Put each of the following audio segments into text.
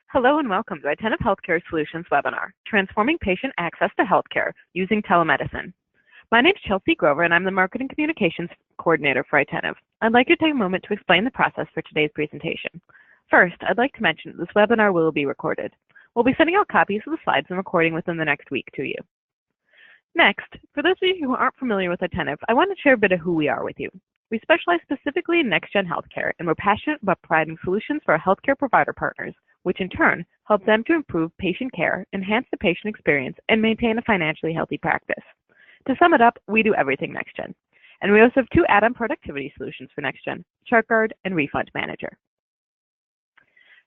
Hello and welcome to Attentive Healthcare Solutions webinar, Transforming Patient Access to Healthcare Using Telemedicine. My name is Chelsea Grover and I'm the Marketing Communications Coordinator for Attentive. I'd like to take a moment to explain the process for today's presentation. First, I'd like to mention that this webinar will be recorded. We'll be sending out copies of the slides and recording within the next week to you. Next, for those of you who aren't familiar with Attentive, I want to share a bit of who we are with you. We specialize specifically in NextGen healthcare, and we're passionate about providing solutions for our healthcare provider partners, which in turn help them to improve patient care, enhance the patient experience, and maintain a financially healthy practice. To sum it up, we do everything NextGen. And we also have two add-on productivity solutions for NextGen, ChartGuard and Refund Manager.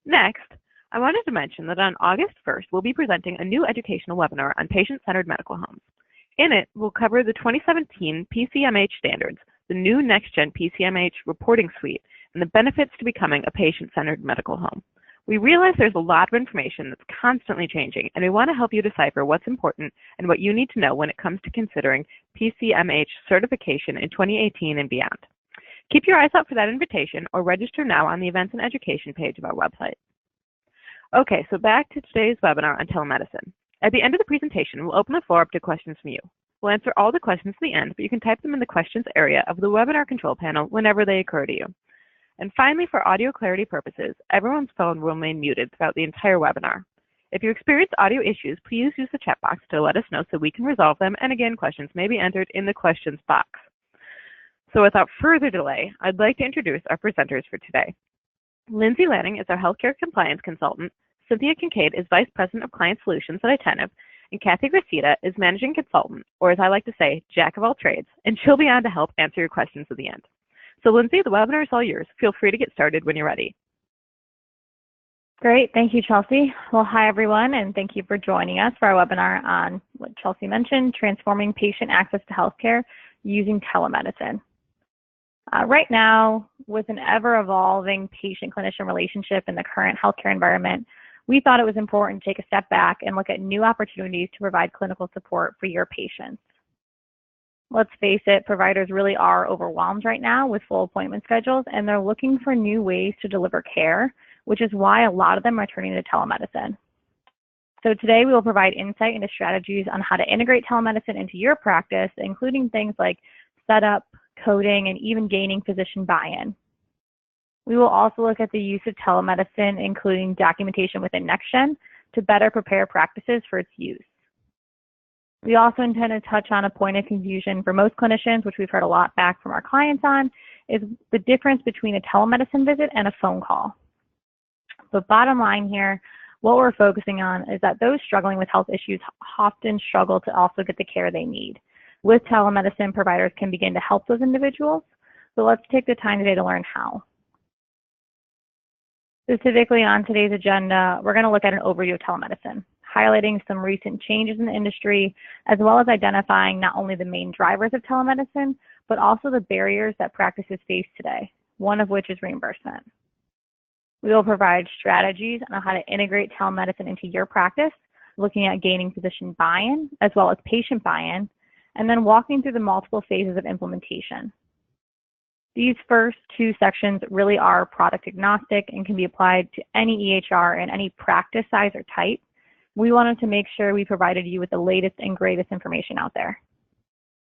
Next, I wanted to mention that on August 1st, we'll be presenting a new educational webinar on patient-centered medical homes. In it, we'll cover the 2017 PCMH standards, the new NextGen PCMH reporting suite, and the benefits to becoming a patient-centered medical home. We realize there's a lot of information that's constantly changing, and we want to help you decipher what's important and what you need to know when it comes to considering PCMH certification in 2018 and beyond. Keep your eyes out for that invitation or register now on the Events and Education page of our website. Okay, so back to today's webinar on telemedicine. At the end of the presentation, we'll open the floor up to questions from you. We'll answer all the questions at the end, but you can type them in the questions area of the webinar control panel whenever they occur to you. And finally, for audio clarity purposes, everyone's phone will remain muted throughout the entire webinar. If you experience audio issues, please use the chat box to let us know so we can resolve them, and again, questions may be entered in the questions box. So without further delay, I'd like to introduce our presenters for today. Lindsay Lanning is our Healthcare Compliance Consultant, Cynthia Kincaid is Vice President of Client Solutions at Attentive, and Kathy Gracita is Managing Consultant, or as I like to say, Jack of all trades, and she'll be on to help answer your questions at the end. So Lindsay, the webinar is all yours. Feel free to get started when you're ready. Great, thank you, Chelsea. Well, hi everyone, and thank you for joining us for our webinar on what Chelsea mentioned, transforming patient access to healthcare using telemedicine. Right now, with an ever-evolving patient-clinician relationship in the current healthcare environment, we thought it was important to take a step back and look at new opportunities to provide clinical support for your patients. Let's face it, providers really are overwhelmed right now with full appointment schedules, and they're looking for new ways to deliver care, which is why a lot of them are turning to telemedicine. So today we will provide insight into strategies on how to integrate telemedicine into your practice, including things like setup, coding, and even gaining physician buy-in. We will also look at the use of telemedicine, including documentation within NextGen, to better prepare practices for its use. We also intend to touch on a point of confusion for most clinicians, which we've heard a lot back from our clients on, is the difference between a telemedicine visit and a phone call. But bottom line here, what we're focusing on is that those struggling with health issues often struggle to also get the care they need. With telemedicine, providers can begin to help those individuals. So let's take the time today to learn how. Specifically on today's agenda, we're going to look at an overview of telemedicine, highlighting some recent changes in the industry, as well as identifying not only the main drivers of telemedicine, but also the barriers that practices face today, one of which is reimbursement. We will provide strategies on how to integrate telemedicine into your practice, looking at gaining physician buy-in, as well as patient buy-in, and then walking through the multiple phases of implementation. These first two sections really are product agnostic and can be applied to any EHR and any practice size or type. We wanted to make sure we provided you with the latest and greatest information out there.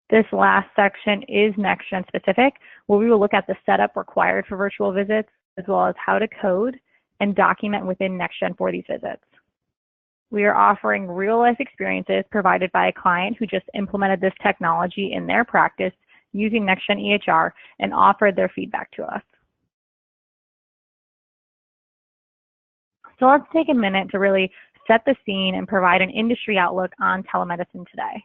This last section is NextGen specific, where we will look at the setup required for virtual visits, as well as how to code and document within NextGen for these visits. We are offering real-life experiences provided by a client who just implemented this technology in their practice using NextGen EHR and offered their feedback to us. So let's take a minute to really set the scene and provide an industry outlook on telemedicine today.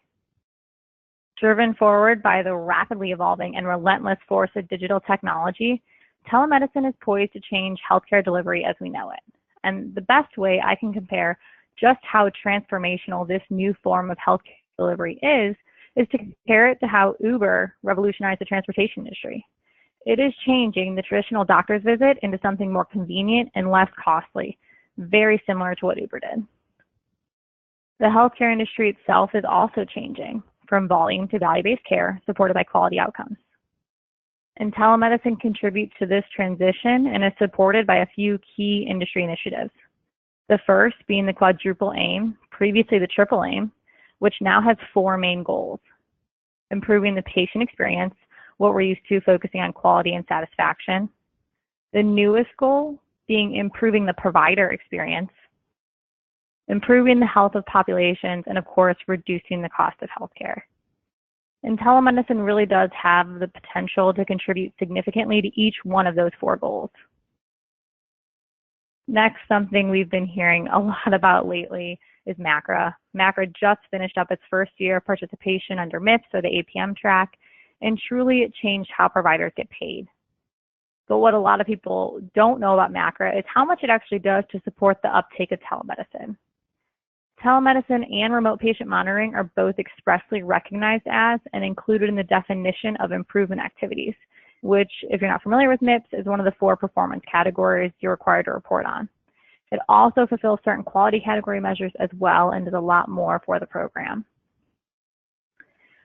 Driven forward by the rapidly evolving and relentless force of digital technology, telemedicine is poised to change healthcare delivery as we know it. And the best way I can compare just how transformational this new form of healthcare delivery is to compare it to how Uber revolutionized the transportation industry. It is changing the traditional doctor's visit into something more convenient and less costly, very similar to what Uber did. The healthcare industry itself is also changing from volume to value-based care supported by quality outcomes. And telemedicine contributes to this transition and is supported by a few key industry initiatives. The first being the quadruple aim, previously the triple aim, which now has 4 main goals. Improving the patient experience, what we're used to focusing on quality and satisfaction. The newest goal being improving the provider experience, improving the health of populations, and of course, reducing the cost of healthcare. And telemedicine really does have the potential to contribute significantly to each one of those 4 goals. Next, something we've been hearing a lot about lately is MACRA. MACRA just finished up its first year of participation under MIPS, or the APM track, and truly it changed how providers get paid. But what a lot of people don't know about MACRA is how much it actually does to support the uptake of telemedicine. Telemedicine and remote patient monitoring are both expressly recognized as and included in the definition of improvement activities, which, if you're not familiar with MIPS, is one of the 4 performance categories you're required to report on. It also fulfills certain quality category measures as well and does a lot more for the program.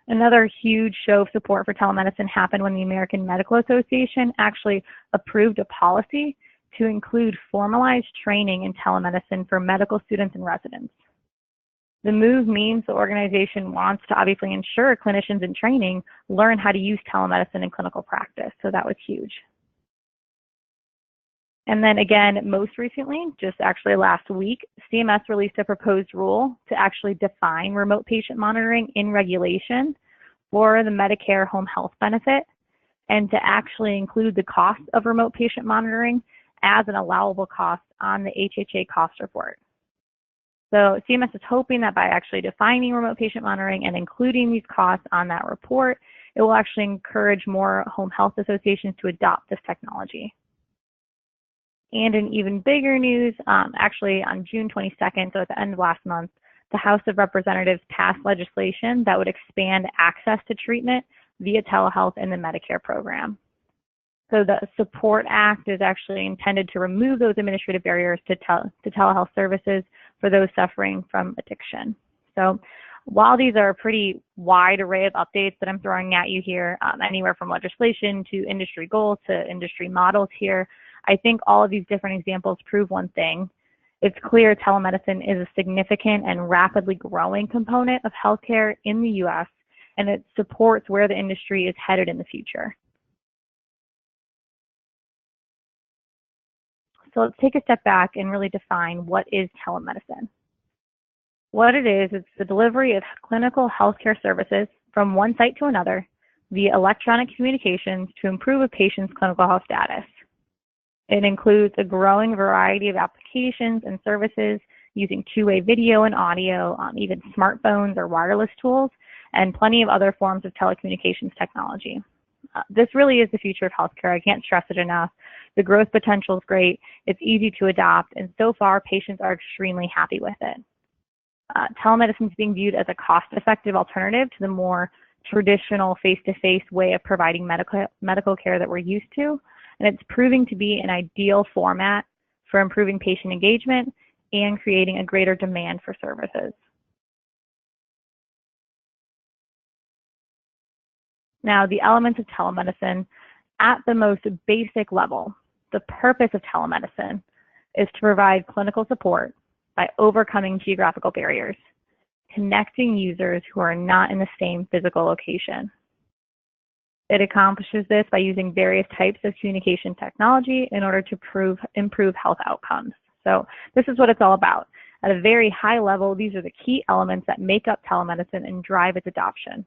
Another huge show of support for telemedicine happened when the American Medical Association actually approved a policy to include formalized training in telemedicine for medical students and residents. The move means the organization wants to obviously ensure clinicians in training learn how to use telemedicine in clinical practice, so that was huge. And then again, most recently, just actually last week, CMS released a proposed rule to actually define remote patient monitoring in regulation for the Medicare home health benefit, and to actually include the cost of remote patient monitoring as an allowable cost on the HHA cost report. So CMS is hoping that by actually defining remote patient monitoring and including these costs on that report, it will actually encourage more home health associations to adopt this technology. And in even bigger news, actually on June 22nd, so at the end of last month, the House of Representatives passed legislation that would expand access to treatment via telehealth in the Medicare program. So the SUPPORT Act is actually intended to remove those administrative barriers to telehealth services for those suffering from addiction. So while these are a pretty wide array of updates that I'm throwing at you here, anywhere from legislation to industry goals to industry models here, I think all of these different examples prove one thing. It's clear telemedicine is a significant and rapidly growing component of healthcare in the U.S., and it supports where the industry is headed in the future. So let's take a step back and really define what is telemedicine. What it is, it's the delivery of clinical healthcare services from one site to another via electronic communications to improve a patient's clinical health status. It includes a growing variety of applications and services using two-way video and audio, even smartphones or wireless tools, and plenty of other forms of telecommunications technology. This really is the future of healthcare. I can't stress it enough. The growth potential is great. It's easy to adopt, and so far, patients are extremely happy with it. Telemedicine is being viewed as a cost-effective alternative to the more traditional face-to-face way of providing medical care that we're used to, and it's proving to be an ideal format for improving patient engagement and creating a greater demand for services. Now, the elements of telemedicine at the most basic level, the purpose of telemedicine is to provide clinical support by overcoming geographical barriers, connecting users who are not in the same physical location. It accomplishes this by using various types of communication technology in order to improve health outcomes. So this is what it's all about. At a very high level, these are the key elements that make up telemedicine and drive its adoption.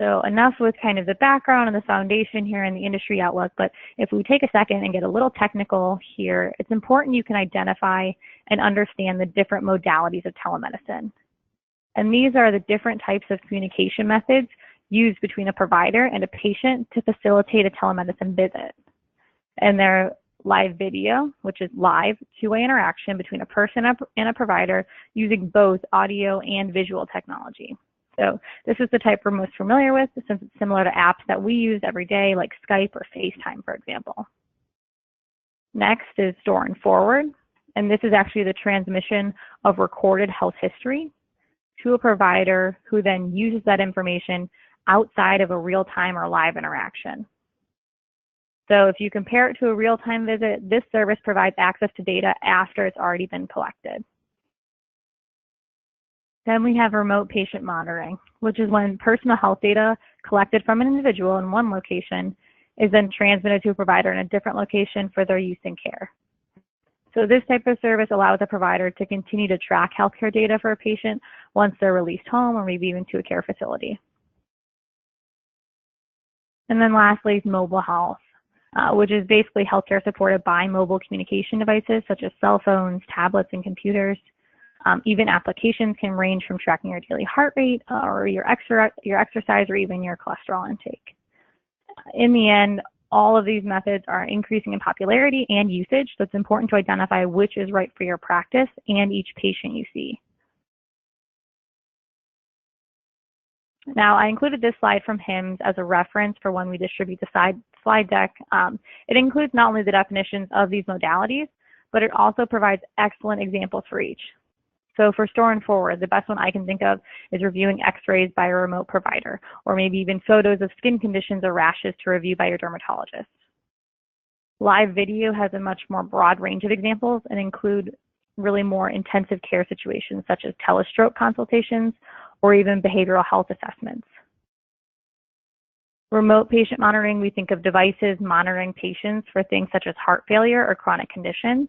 So enough with kind of the background and the foundation here in the industry outlook, but if we take a second and get a little technical here, it's important you can identify and understand the different modalities of telemedicine. And these are the different types of communication methods used between a provider and a patient to facilitate a telemedicine visit. And they're live video, which is live two-way interaction between a person and a provider using both audio and visual technology. So this is the type we're most familiar with since it's similar to apps that we use every day like Skype or FaceTime, for example. Next is store and forward, and this is actually the transmission of recorded health history to a provider who then uses that information outside of a real-time or live interaction. So if you compare it to a real-time visit, this service provides access to data after it's already been collected. Then we have remote patient monitoring, which is when personal health data collected from an individual in one location is then transmitted to a provider in a different location for their use in care. So this type of service allows a provider to continue to track healthcare data for a patient once they're released home or maybe even to a care facility. And then lastly, mobile health, which is basically healthcare supported by mobile communication devices such as cell phones, tablets, and computers. Even applications can range from tracking your daily heart rate or your exercise or even your cholesterol intake. In the end, all of these methods are increasing in popularity and usage, so it's important to identify which is right for your practice and each patient you see. Now, I included this slide from HIMSS as a reference for when we distribute the slide deck. It includes not only the definitions of these modalities, but it also provides excellent examples for each. So for store and forward, the best one I can think of is reviewing x-rays by a remote provider, or maybe even photos of skin conditions or rashes to review by your dermatologist. Live video has a much more broad range of examples and include really more intensive care situations such as telestroke consultations or even behavioral health assessments. Remote patient monitoring, we think of devices monitoring patients for things such as heart failure or chronic conditions.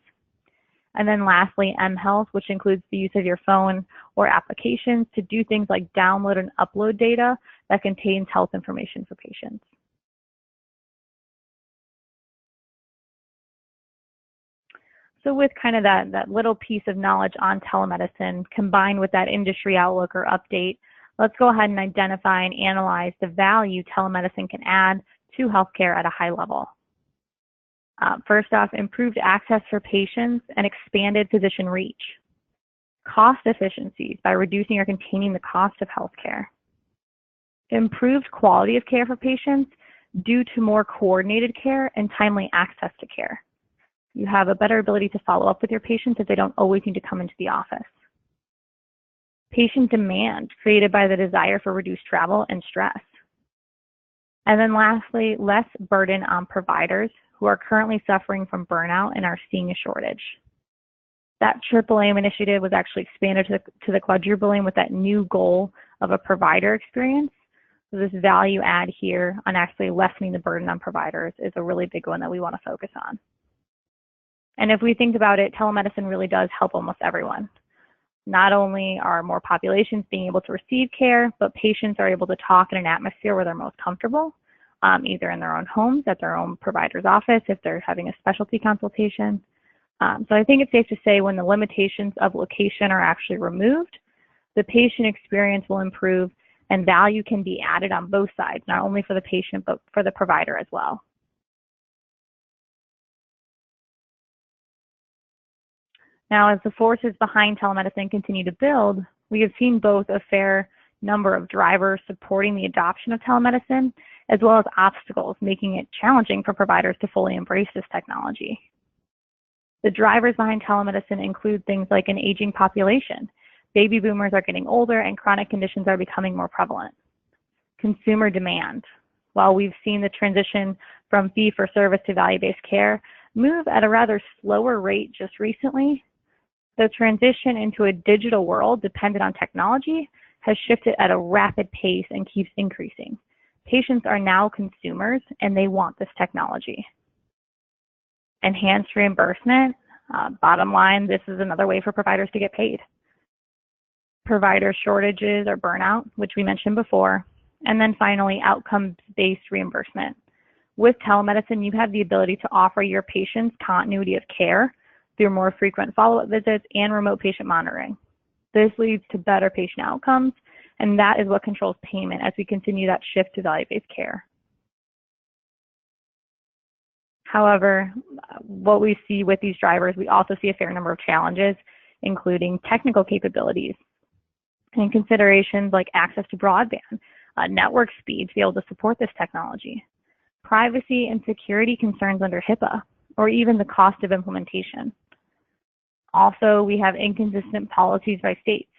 And then lastly, mHealth, which includes the use of your phone or applications to do things like download and upload data that contains health information for patients. So with kind of that little piece of knowledge on telemedicine combined with that industry outlook or update, let's go ahead and identify and analyze the value telemedicine can add to healthcare at a high level. First off, improved access for patients and expanded physician reach. Cost efficiencies by reducing or containing the cost of healthcare. Improved quality of care for patients due to more coordinated care and timely access to care. You have a better ability to follow up with your patients if they don't always need to come into the office. Patient demand created by the desire for reduced travel and stress. And then lastly, less burden on providers who are currently suffering from burnout and are seeing a shortage. That triple aim initiative was actually expanded to the quadruple aim with that new goal of a provider experience. So this value add here on actually lessening the burden on providers is a really big one that we want to focus on. And if we think about it, telemedicine really does help almost everyone. Not only are more populations being able to receive care, but patients are able to talk in an atmosphere where they're most comfortable, either in their own homes, at their own provider's office, if they're having a specialty consultation. So I think it's safe to say when the limitations of location are actually removed, the patient experience will improve and value can be added on both sides, not only for the patient, but for the provider as well. Now, as the forces behind telemedicine continue to build, we have seen both a fair number of drivers supporting the adoption of telemedicine, as well as obstacles making it challenging for providers to fully embrace this technology. The drivers behind telemedicine include things like an aging population. Baby boomers are getting older and chronic conditions are becoming more prevalent. Consumer demand. While we've seen the transition from fee-for-service to value-based care move at a rather slower rate just recently, the transition into a digital world dependent on technology has shifted at a rapid pace and keeps increasing. Patients are now consumers and they want this technology. Enhanced reimbursement. Bottom line, this is another way for providers to get paid. Provider shortages or burnout, which we mentioned before. And then finally, outcomes-based reimbursement. With telemedicine, you have the ability to offer your patients continuity of care through more frequent follow-up visits and remote patient monitoring. This leads to better patient outcomes, and that is what controls payment as we continue that shift to value-based care. However, what we see with these drivers, we also see a fair number of challenges, including technical capabilities and considerations like access to broadband, network speed to be able to support this technology, privacy and security concerns under HIPAA, or even the cost of implementation. Also, we have inconsistent policies by states.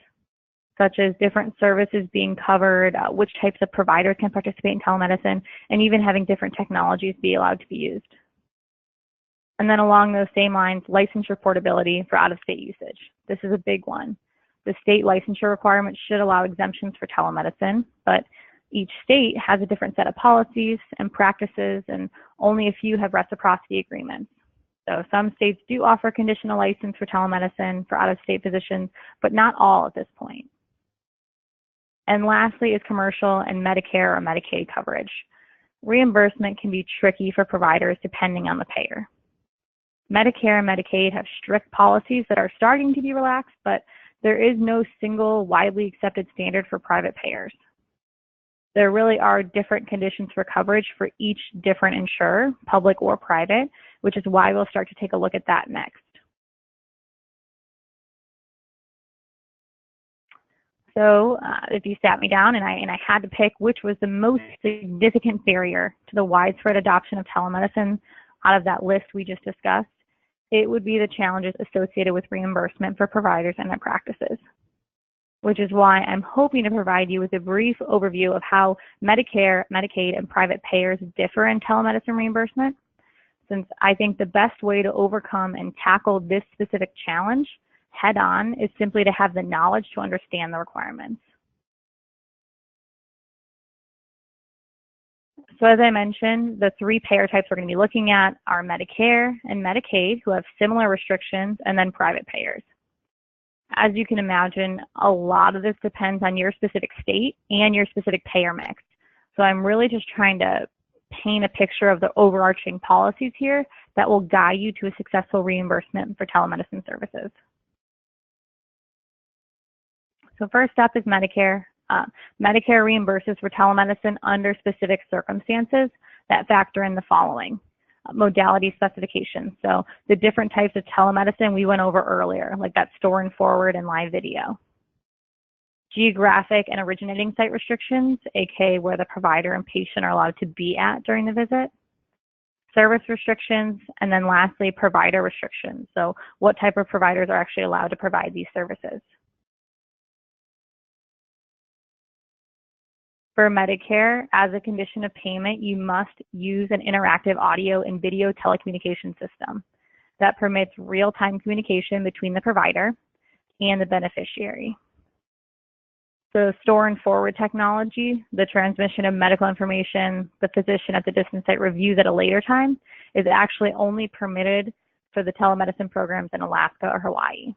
such as different services being covered, which types of providers can participate in telemedicine, and even having different technologies be allowed to be used. And then along those same lines, licensure portability for out-of-state usage. This is a big one. The state licensure requirements should allow exemptions for telemedicine, but each state has a different set of policies and practices, and only a few have reciprocity agreements. So some states do offer conditional license for telemedicine for out-of-state physicians, but not all at this point. And lastly is commercial and Medicare or Medicaid coverage. Reimbursement can be tricky for providers depending on the payer. Medicare and Medicaid have strict policies that are starting to be relaxed, but there is no single widely accepted standard for private payers. There really are different conditions for coverage for each different insurer, public or private, which is why we'll start to take a look at that next. So if you sat me down and I had to pick which was the most significant barrier to the widespread adoption of telemedicine out of that list we just discussed, it would be the challenges associated with reimbursement for providers and their practices, which is why I'm hoping to provide you with a brief overview of how Medicare, Medicaid, and private payers differ in telemedicine reimbursement, since I think the best way to overcome and tackle this specific challenge head-on is simply to have the knowledge to understand the requirements. So as I mentioned, the three payer types we're going to be looking at are Medicare and Medicaid, who have similar restrictions, and then private payers. As you can imagine, a lot of this depends on your specific state and your specific payer mix. So I'm really just trying to paint a picture of the overarching policies here that will guide you to a successful reimbursement for telemedicine services. So first up is Medicare. Medicare reimburses for telemedicine under specific circumstances that factor in the following. Modality specifications. So the different types of telemedicine we went over earlier, like that store and forward and live video. Geographic and originating site restrictions, aka where the provider and patient are allowed to be at during the visit. Service restrictions, and then lastly, provider restrictions. So what type of providers are actually allowed to provide these services. For Medicare, as a condition of payment, you must use an interactive audio and video telecommunication system that permits real-time communication between the provider and the beneficiary. So store and forward technology, the transmission of medical information, the physician at the distance site reviews at a later time, is actually only permitted for the telemedicine programs in Alaska or Hawaii.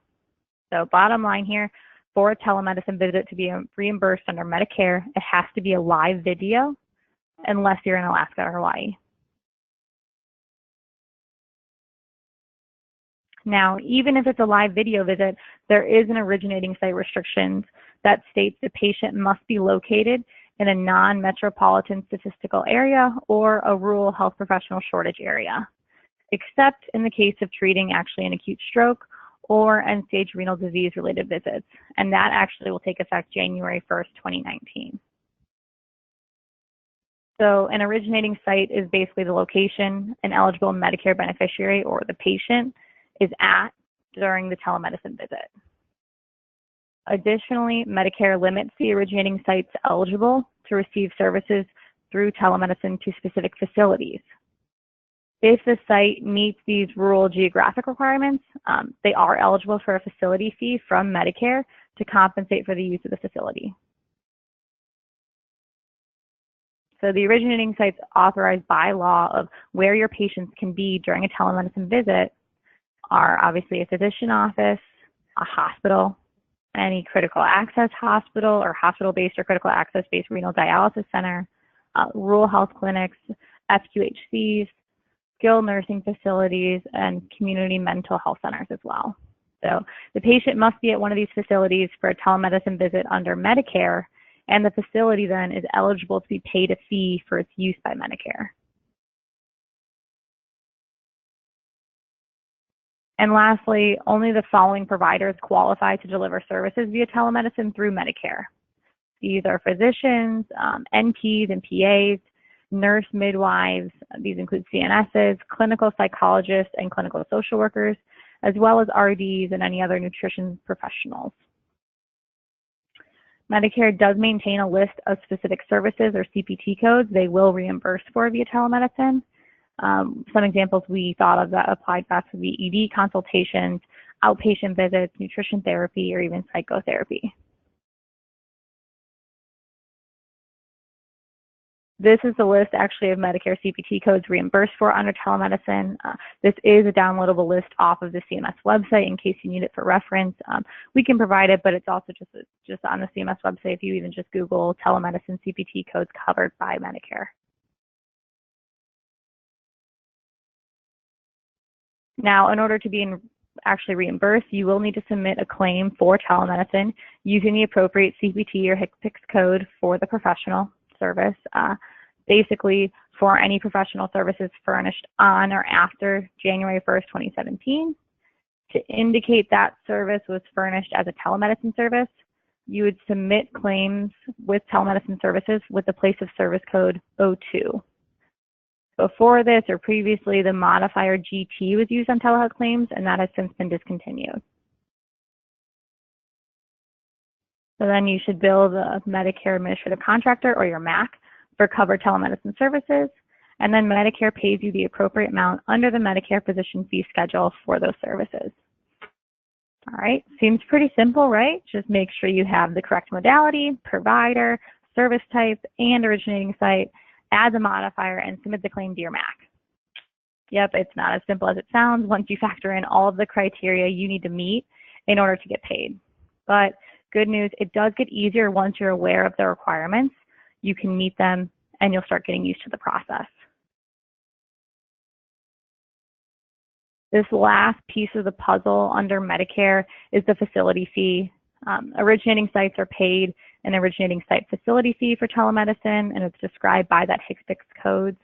So bottom line here, for a telemedicine visit to be reimbursed under Medicare, it has to be a live video unless you're in Alaska or Hawaii. Now, even if it's a live video visit, there is an originating site restrictions that states the patient must be located in a non-metropolitan statistical area or a rural health professional shortage area, except in the case of treating actually an acute stroke or end-stage renal disease-related visits, and that actually will take effect January 1st, 2019. So an originating site is basically the location an eligible Medicare beneficiary or the patient is at during the telemedicine visit. Additionally, Medicare limits the originating sites eligible to receive services through telemedicine to specific facilities. If the site meets these rural geographic requirements, they are eligible for a facility fee from Medicare to compensate for the use of the facility. So the originating sites authorized by law of where your patients can be during a telemedicine visit are obviously a physician office, a hospital, any critical access hospital or hospital-based or critical access-based renal dialysis center, rural health clinics, FQHCs, skilled nursing facilities, and community mental health centers as well. So the patient must be at one of these facilities for a telemedicine visit under Medicare, and the facility then is eligible to be paid a fee for its use by Medicare. And lastly, only the following providers qualify to deliver services via telemedicine through Medicare. These are physicians, NPs and PAs, nurse midwives, these include CNSs, clinical psychologists, and clinical social workers, as well as RDs and any other nutrition professionals. Medicare does maintain a list of specific services or CPT codes they will reimburse for via telemedicine. Some examples we thought of that applied best would be ED consultations, outpatient visits, nutrition therapy, or even psychotherapy. This is the list actually of Medicare CPT codes reimbursed for under telemedicine. This is a downloadable list off of the CMS website in case you need it for reference. We can provide it, but it's also just on the CMS website if you even just Google telemedicine CPT codes covered by Medicare. Now, in order to be actually reimbursed, you will need to submit a claim for telemedicine using the appropriate CPT or HCPCS code for the professional service. Basically, for any professional services furnished on or after January 1st, 2017, to indicate that service was furnished as a telemedicine service, you would submit claims with telemedicine services with the place of service code 02. Before this or previously, the modifier GT was used on telehealth claims, and that has since been discontinued. So then you should bill the Medicare Administrative Contractor or your MAC for covered telemedicine services, and then Medicare pays you the appropriate amount under the Medicare Physician Fee Schedule for those services. All right, seems pretty simple, right? Just make sure you have the correct modality, provider, service type, and originating site, add the modifier, and submit the claim to your MAC. Yep, it's not as simple as it sounds once you factor in all of the criteria you need to meet in order to get paid. But good news, it does get easier once you're aware of the requirements. You can meet them, and you'll start getting used to the process. This last piece of the puzzle under Medicare is the facility fee. Originating sites are paid an originating site facility fee for telemedicine, and it's described by that HCPCS codes.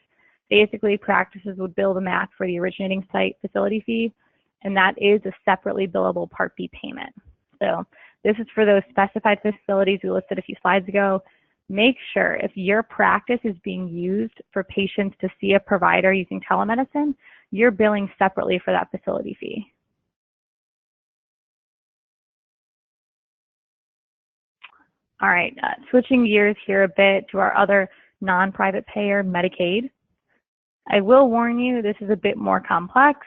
Basically, practices would bill the MAC for the originating site facility fee, and that is a separately billable Part B payment. So this is for those specified facilities we listed a few slides ago. Make sure if your practice is being used for patients to see a provider using telemedicine, you're billing separately for that facility fee. All right, switching gears here a bit to our other non-private payer, Medicaid. I will warn you, this is a bit more complex,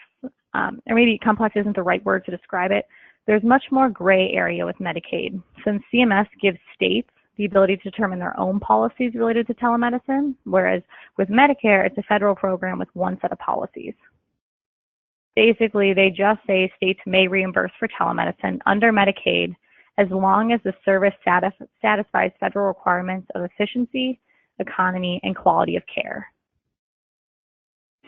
or maybe complex isn't the right word to describe it. There's much more gray area with Medicaid, since CMS gives states the ability to determine their own policies related to telemedicine, whereas with Medicare, it's a federal program with one set of policies. Basically, they just say states may reimburse for telemedicine under Medicaid as long as the service satisfies federal requirements of efficiency, economy, and quality of care.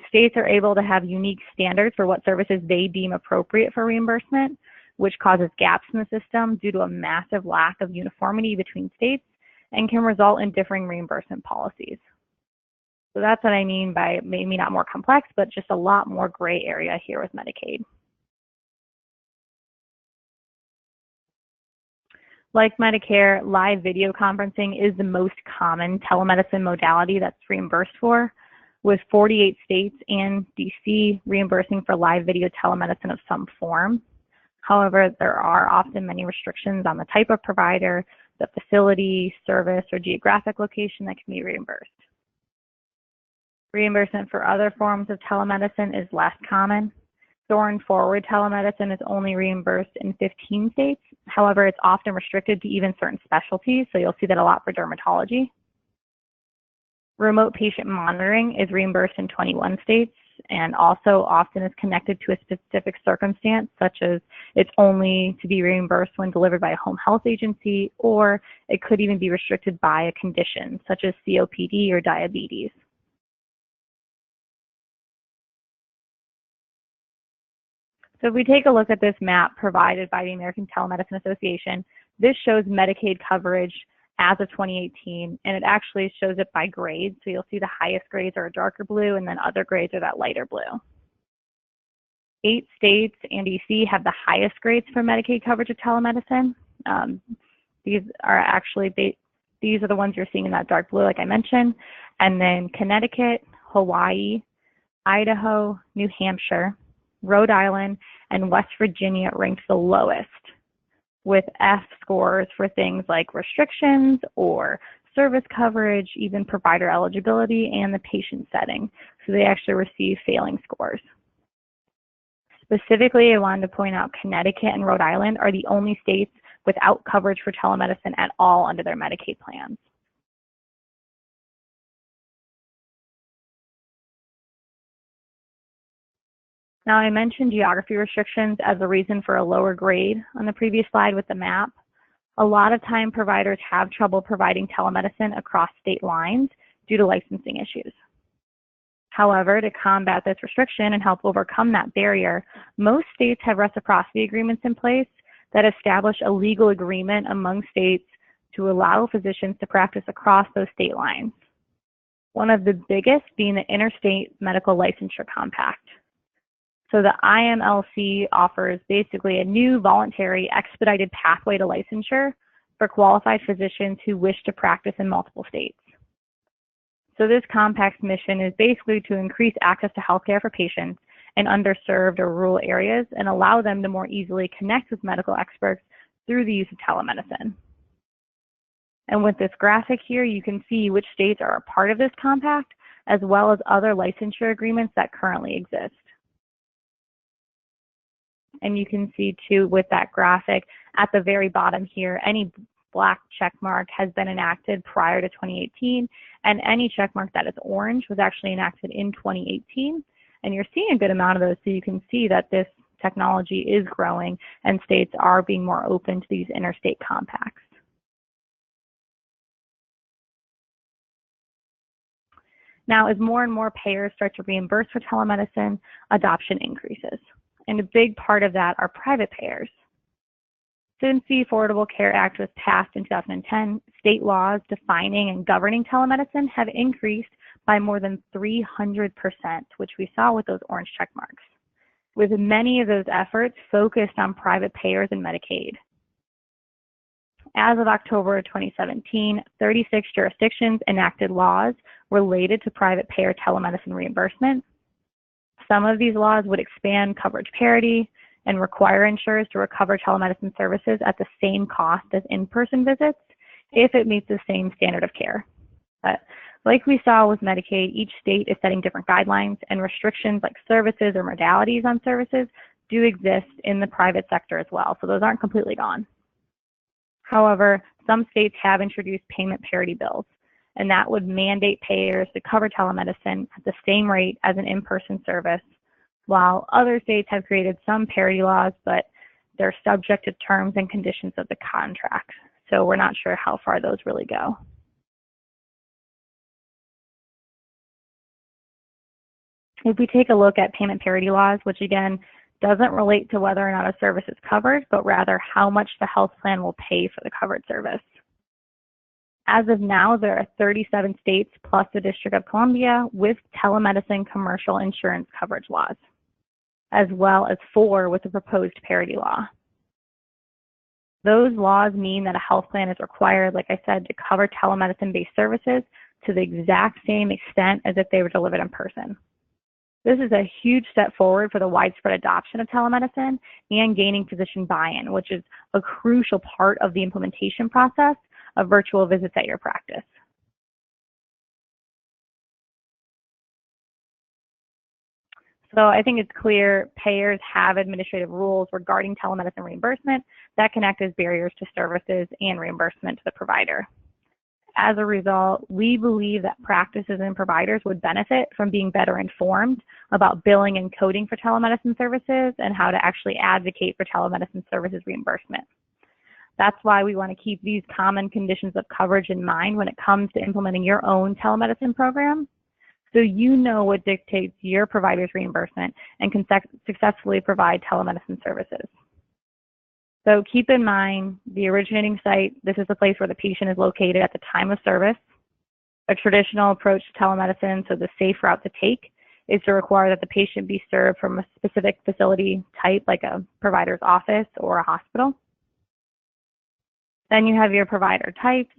States are able to have unique standards for what services they deem appropriate for reimbursement, which causes gaps in the system due to a massive lack of uniformity between states and can result in differing reimbursement policies. So that's what I mean by maybe not more complex, but just a lot more gray area here with Medicaid. Like Medicare, live video conferencing is the most common telemedicine modality that's reimbursed for, with 48 states and DC reimbursing for live video telemedicine of some form. However, there are often many restrictions on the type of provider, the facility, service, or geographic location that can be reimbursed. Reimbursement for other forms of telemedicine is less common. Going forward, telemedicine is only reimbursed in 15 states. However, it's often restricted to even certain specialties, so you'll see that a lot for dermatology. Remote patient monitoring is reimbursed in 21 states and also often is connected to a specific circumstance, such as it's only to be reimbursed when delivered by a home health agency, or it could even be restricted by a condition, such as COPD or diabetes. So if we take a look at this map provided by the American Telemedicine Association, this shows Medicaid coverage as of 2018, and it actually shows it by grades. So you'll see the highest grades are a darker blue, and then other grades are that lighter blue. 8 states and DC have the highest grades for Medicaid coverage of telemedicine. These are the ones you're seeing in that dark blue, like I mentioned. And then Connecticut, Hawaii, Idaho, New Hampshire, Rhode Island, and West Virginia ranked the lowest. with F scores for things like restrictions or service coverage, even provider eligibility, and the patient setting. So they actually receive failing scores. Specifically, I wanted to point out Connecticut and Rhode Island are the only states without coverage for telemedicine at all under their Medicaid plans. Now, I mentioned geography restrictions as a reason for a lower grade on the previous slide with the map. A lot of time providers have trouble providing telemedicine across state lines due to licensing issues. However, to combat this restriction and help overcome that barrier, most states have reciprocity agreements in place that establish a legal agreement among states to allow physicians to practice across those state lines. One of the biggest being the Interstate Medical Licensure Compact. So the IMLC offers basically a new voluntary expedited pathway to licensure for qualified physicians who wish to practice in multiple states. So this compact's mission is basically to increase access to healthcare for patients in underserved or rural areas and allow them to more easily connect with medical experts through the use of telemedicine. And with this graphic here, you can see which states are a part of this compact, as well as other licensure agreements that currently exist. And you can see too with that graphic at the very bottom here, any black check mark has been enacted prior to 2018, and any check mark that is orange was actually enacted in 2018. And you're seeing a good amount of those, so you can see that this technology is growing and states are being more open to these interstate compacts. Now, as more and more payers start to reimburse for telemedicine, adoption increases. And a big part of that are private payers. Since the Affordable Care Act was passed in 2010, state laws defining and governing telemedicine have increased by more than 300%, which we saw with those orange check marks, with many of those efforts focused on private payers and Medicaid. As of October 2017, 36 jurisdictions enacted laws related to private payer telemedicine reimbursement. Some of these laws would expand coverage parity and require insurers to recover telemedicine services at the same cost as in-person visits if it meets the same standard of care. But like we saw with Medicaid, each state is setting different guidelines, and restrictions like services or modalities on services do exist in the private sector as well, so those aren't completely gone. However, some states have introduced payment parity bills, and that would mandate payers to cover telemedicine at the same rate as an in-person service, while other states have created some parity laws, but they're subject to terms and conditions of the contract. So we're not sure how far those really go. If we take a look at payment parity laws, which again doesn't relate to whether or not a service is covered, but rather how much the health plan will pay for the covered service. As of now, there are 37 states plus the District of Columbia with telemedicine commercial insurance coverage laws, as well as 4 with the proposed parity law. Those laws mean that a health plan is required, like I said, to cover telemedicine-based services to the exact same extent as if they were delivered in person. This is a huge step forward for the widespread adoption of telemedicine and gaining physician buy-in, which is a crucial part of the implementation process of virtual visits at your practice. So I think it's clear payers have administrative rules regarding telemedicine reimbursement that can act as barriers to services and reimbursement to the provider. As a result, we believe that practices and providers would benefit from being better informed about billing and coding for telemedicine services and how to actually advocate for telemedicine services reimbursement. That's why we want to keep these common conditions of coverage in mind when it comes to implementing your own telemedicine program, so you know what dictates your provider's reimbursement and can successfully provide telemedicine services. So keep in mind the originating site. This is the place where the patient is located at the time of service. A traditional approach to telemedicine, so the safe route to take, is to require that the patient be served from a specific facility type, like a provider's office or a hospital. Then you have your provider types.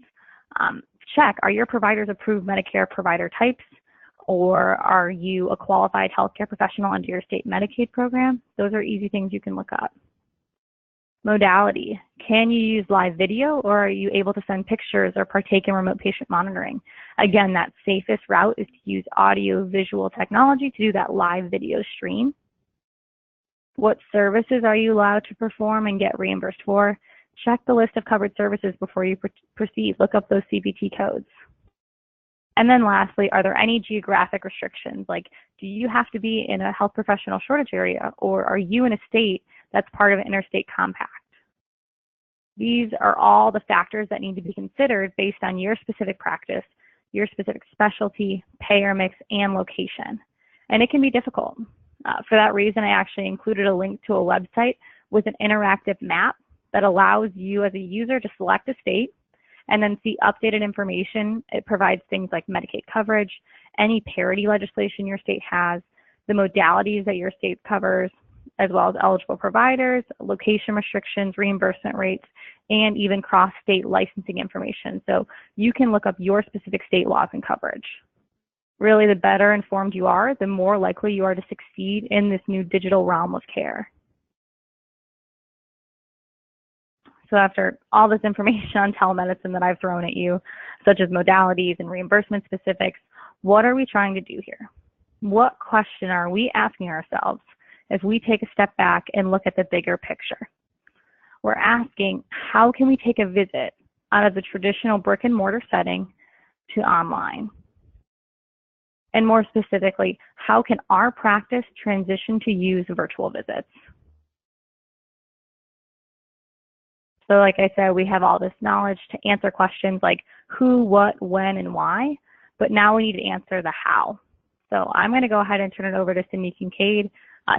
Check, are your providers approved Medicare provider types, or are you a qualified healthcare professional under your state Medicaid program? Those are easy things you can look up. Modality. Can you use live video, or are you able to send pictures or partake in remote patient monitoring? Again, that safest route is to use audio-visual technology to do that live video stream. What services are you allowed to perform and get reimbursed for? Check the list of covered services before you proceed. Look up those CPT codes. And then lastly, are there any geographic restrictions? Like, do you have to be in a health professional shortage area, or are you in a state that's part of an interstate compact? These are all the factors that need to be considered based on your specific practice, your specific specialty, payer mix, and location. And it can be difficult. For that reason, I actually included a link to a website with an interactive map that allows you as a user to select a state and then see updated information. It provides things like Medicaid coverage, any parity legislation your state has, the modalities that your state covers, as well as eligible providers, location restrictions, reimbursement rates, and even cross-state licensing information. So you can look up your specific state laws and coverage. Really, the better informed you are, the more likely you are to succeed in this new digital realm of care. So after all this information on telemedicine that I've thrown at you, such as modalities and reimbursement specifics, what are we trying to do here? What question are we asking ourselves if we take a step back and look at the bigger picture? We're asking, how can we take a visit out of the traditional brick and mortar setting to online? And more specifically, how can our practice transition to use virtual visits? So like I said, we have all this knowledge to answer questions like who, what, when, and why, but now we need to answer the how. So I'm going to go ahead and turn it over to Cindy Kincaid,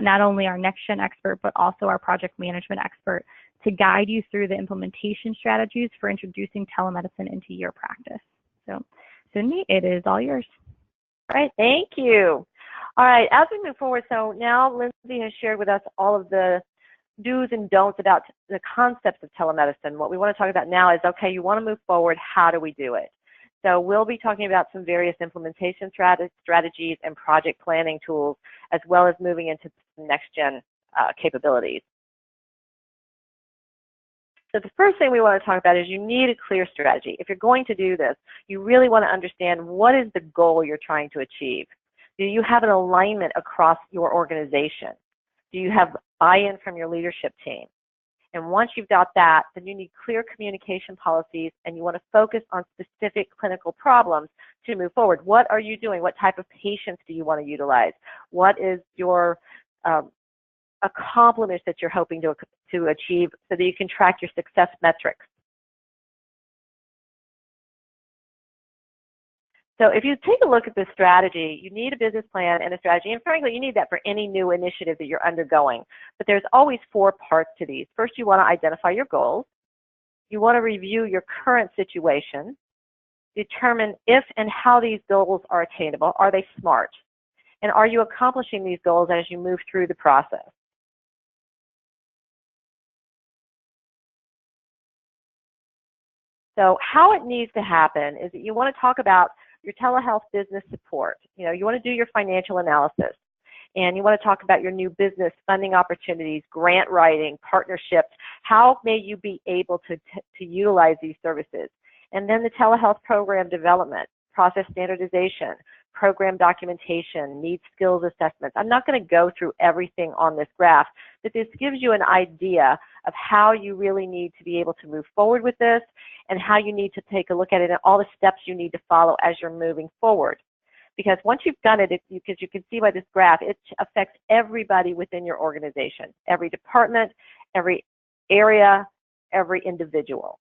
not only our NextGen expert, but also our project management expert, to guide you through the implementation strategies for introducing telemedicine into your practice. So Cindy, it is all yours. All right, thank you. All right, as we move forward, so now Lindsay has shared with us all of the do's and don'ts about the concepts of telemedicine. What we want to talk about now is, okay, you want to move forward, how do we do it? So we'll be talking about some various implementation strategies and project planning tools, as well as moving into next-gen capabilities. So the first thing we want to talk about is you need a clear strategy. If you're going to do this, you really want to understand what is the goal you're trying to achieve. Do you have an alignment across your organization? Do you have buy-in from your leadership team? And once you've got that, then you need clear communication policies, and you want to focus on specific clinical problems to move forward. What are you doing? What type of patients do you want to utilize? What is your accomplishments that you're hoping to achieve so that you can track your success metrics? So if you take a look at this strategy, you need a business plan and a strategy, and frankly, you need that for any new initiative that you're undergoing. But there's always 4 parts to these. First, you want to identify your goals. You want to review your current situation, determine if and how these goals are attainable. Are they SMART? And are you accomplishing these goals as you move through the process? So how it needs to happen is that you want to talk about your telehealth business support. You want to do your financial analysis, and you want to talk about your new business funding opportunities, grant writing, partnerships. How may you be able to utilize these services? And then the telehealth program development, process standardization, program documentation, needs skills assessments. I'm not going to go through everything on this graph, but this gives you an idea of how you really need to be able to move forward with this and how you need to take a look at it and all the steps you need to follow as you're moving forward. Because once you've done it, because you can see by this graph, it affects everybody within your organization, every department, every area, every individual.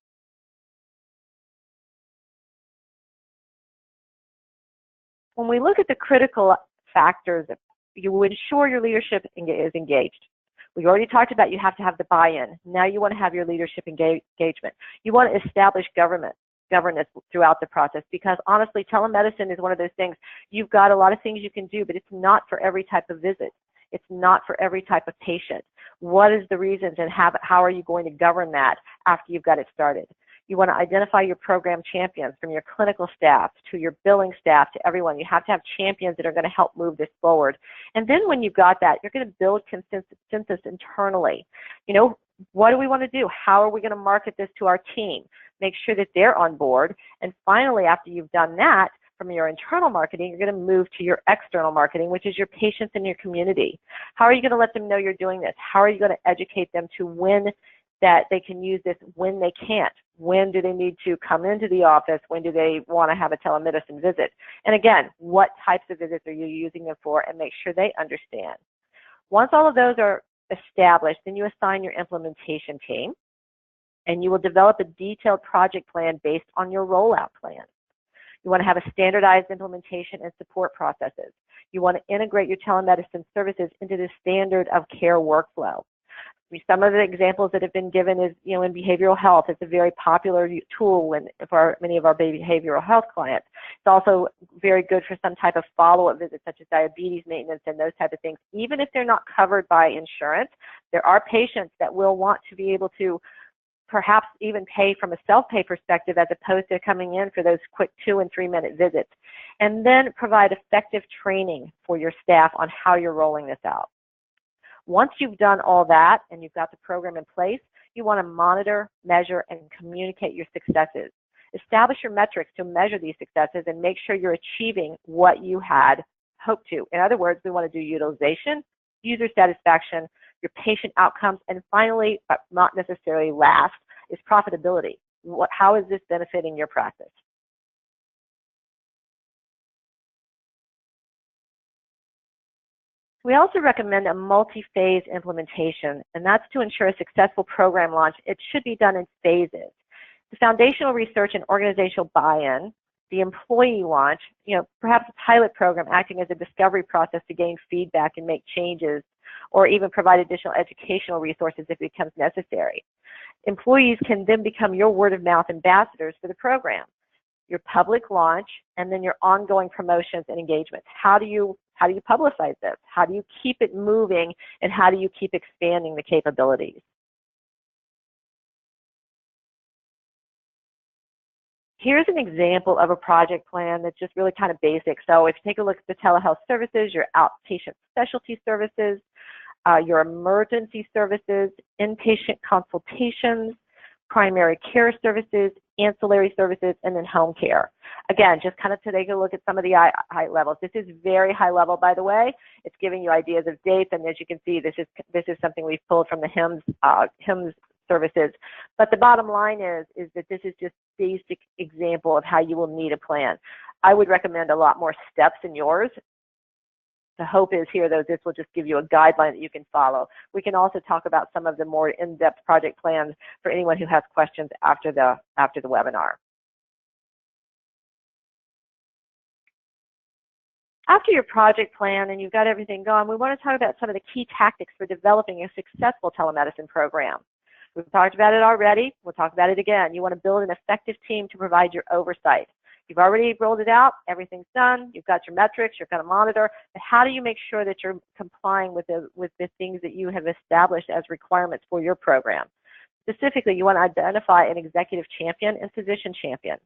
When we look at the critical factors, you ensure your leadership is engaged. We already talked about you have to have the buy-in. Now you want to have your leadership engagement. You want to establish governance throughout the process, because honestly, telemedicine is one of those things. You've got a lot of things you can do, but it's not for every type of visit. It's not for every type of patient. What is the reasons, and how are you going to govern that after you've got it started? You want to identify your program champions, from your clinical staff to your billing staff to everyone. You have to have champions that are going to help move this forward. And then when you've got that, you're going to build consensus internally. What do we want to do? How are we going to market this to our team? Make sure that they're on board. And finally, after you've done that, from your internal marketing, you're going to move to your external marketing, which is your patients and your community. How are you going to let them know you're doing this? How are you going to educate them to when that they can use this, when they can't? When do they need to come into the office? When do they want to have a telemedicine visit? And again, what types of visits are you using them for? And make sure they understand. Once all of those are established, then you assign your implementation team, and you will develop a detailed project plan based on your rollout plan. You want to have a standardized implementation and support processes. You want to integrate your telemedicine services into the standard of care workflow. Some of the examples that have been given is, in behavioral health, it's a very popular tool for many of our behavioral health clients. It's also very good for some type of follow-up visits, such as diabetes maintenance and those type of things. Even if they're not covered by insurance, there are patients that will want to be able to perhaps even pay from a self-pay perspective as opposed to coming in for those quick 2- and 3-minute visits. And then provide effective training for your staff on how you're rolling this out. Once you've done all that and you've got the program in place, you want to monitor, measure, and communicate your successes. Establish your metrics to measure these successes and make sure you're achieving what you had hoped to. In other words, we want to do utilization, user satisfaction, your patient outcomes, and finally, but not necessarily last, is profitability. How is this benefiting your practice? We also recommend a multi-phase implementation, and that's to ensure a successful program launch. It should be done in phases. The foundational research and organizational buy-in, the employee launch, perhaps a pilot program acting as a discovery process to gain feedback and make changes, or even provide additional educational resources if it becomes necessary. Employees can then become your word-of-mouth ambassadors for the program. Your public launch, and then your ongoing promotions and engagements. How do you publicize this? How do you keep it moving, and how do you keep expanding the capabilities? Here's an example of a project plan that's just really kind of basic. So if you take a look at the telehealth services, your outpatient specialty services, your emergency services, inpatient consultations, primary care services, ancillary services, and then home care. Again, just kind of to take a look at some of the high levels. This is very high level, by the way. It's giving you ideas of dates, and as you can see, this is something we've pulled from the HIMSS services. But the bottom line is that this is just basic example of how you will need a plan. I would recommend a lot more steps in yours. The hope is here, though, this will just give you a guideline that you can follow. We can also talk about some of the more in-depth project plans for anyone who has questions after the webinar. After your project plan and you've got everything going, we want to talk about some of the key tactics for developing a successful telemedicine program. We've talked about it already. We'll talk about it again. You want to build an effective team to provide your oversight. You've already rolled it out. Everything's done. You've got your metrics. You're going to monitor. But how do you make sure that you're complying with the things that you have established as requirements for your program? Specifically, you want to identify an executive champion and physician champion.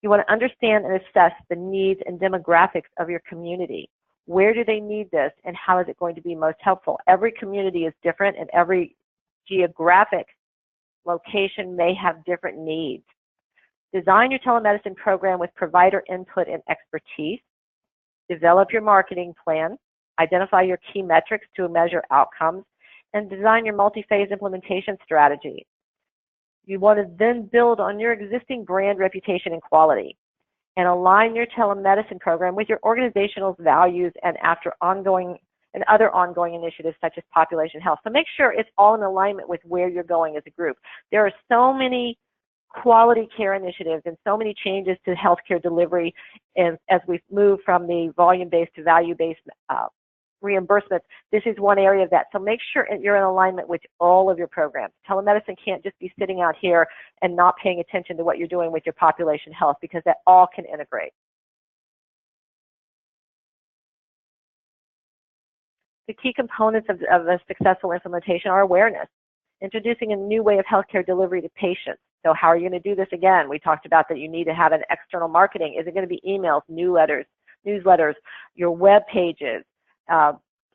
You want to understand and assess the needs and demographics of your community. Where do they need this, and how is it going to be most helpful? Every community is different, and every geographic location may have different needs. Design your telemedicine program with provider input and expertise. Develop your marketing plan. Identify your key metrics to measure outcomes. And design your multi-phase implementation strategy. You want to then build on your existing brand reputation and quality, and align your telemedicine program with your organizational values and other ongoing initiatives such as population health. So make sure it's all in alignment with where you're going as a group. There are so many quality care initiatives and so many changes to healthcare delivery as we've moved from the volume-based to value-based reimbursement. This is one area of that. So make sure you're in alignment with all of your programs. Telemedicine can't just be sitting out here and not paying attention to what you're doing with your population health, because that all can integrate. The key components of a successful implementation are awareness, introducing a new way of healthcare delivery to patients. So how are you going to do this? Again, we talked about that you need to have an external marketing. Is it going to be emails, newsletters, your web pages,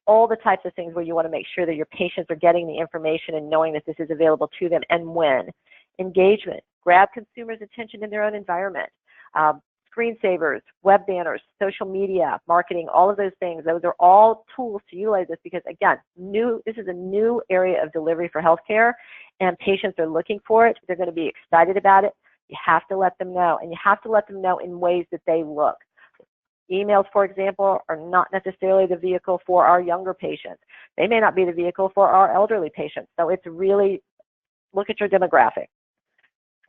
all the types of things where you want to make sure that your patients are getting the information and knowing that this is available to them and when. Engagement, grab consumers' attention in their own environment. Screensavers, web banners, social media, marketing, all of those things. Those are all tools to utilize this because, again, this is a new area of delivery for healthcare, and patients are looking for it. They're going to be excited about it. You have to let them know, and you have to let them know in ways that they look. Emails, for example, are not necessarily the vehicle for our younger patients. They may not be the vehicle for our elderly patients. So it's really, look at your demographic.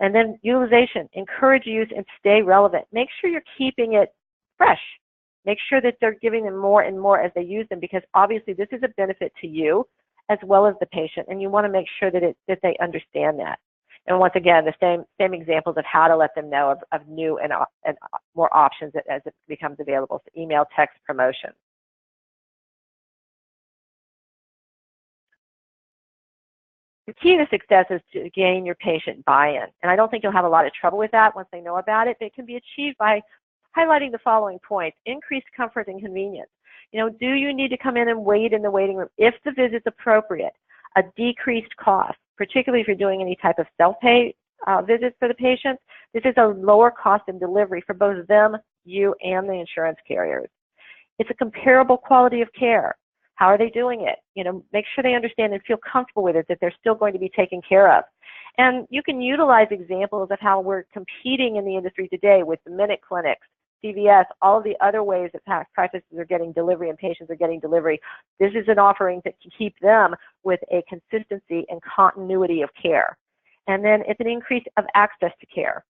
And then utilization, encourage use and stay relevant. Make sure you're keeping it fresh. Make sure that they're giving them more and more as they use them because obviously this is a benefit to you as well as the patient, and you want to make sure that they understand that. And once again, the same examples of how to let them know of new and more options as it becomes available. So email, text, promotion. The key to success is to gain your patient buy-in. And I don't think you'll have a lot of trouble with that once they know about it, but it can be achieved by highlighting the following points. Increased comfort and convenience. Do you need to come in and wait in the waiting room? If the visit's appropriate, a decreased cost, particularly if you're doing any type of self-pay visits for the patients, this is a lower cost in delivery for both them, you, and the insurance carriers. It's a comparable quality of care. How are they doing it? Make sure they understand and feel comfortable with it, that they're still going to be taken care of. And you can utilize examples of how we're competing in the industry today with the Minute Clinics, CVS, all of the other ways that practices are getting delivery and patients are getting delivery. This is an offering that can keep them with a consistency and continuity of care. And then it's an increase of access to care.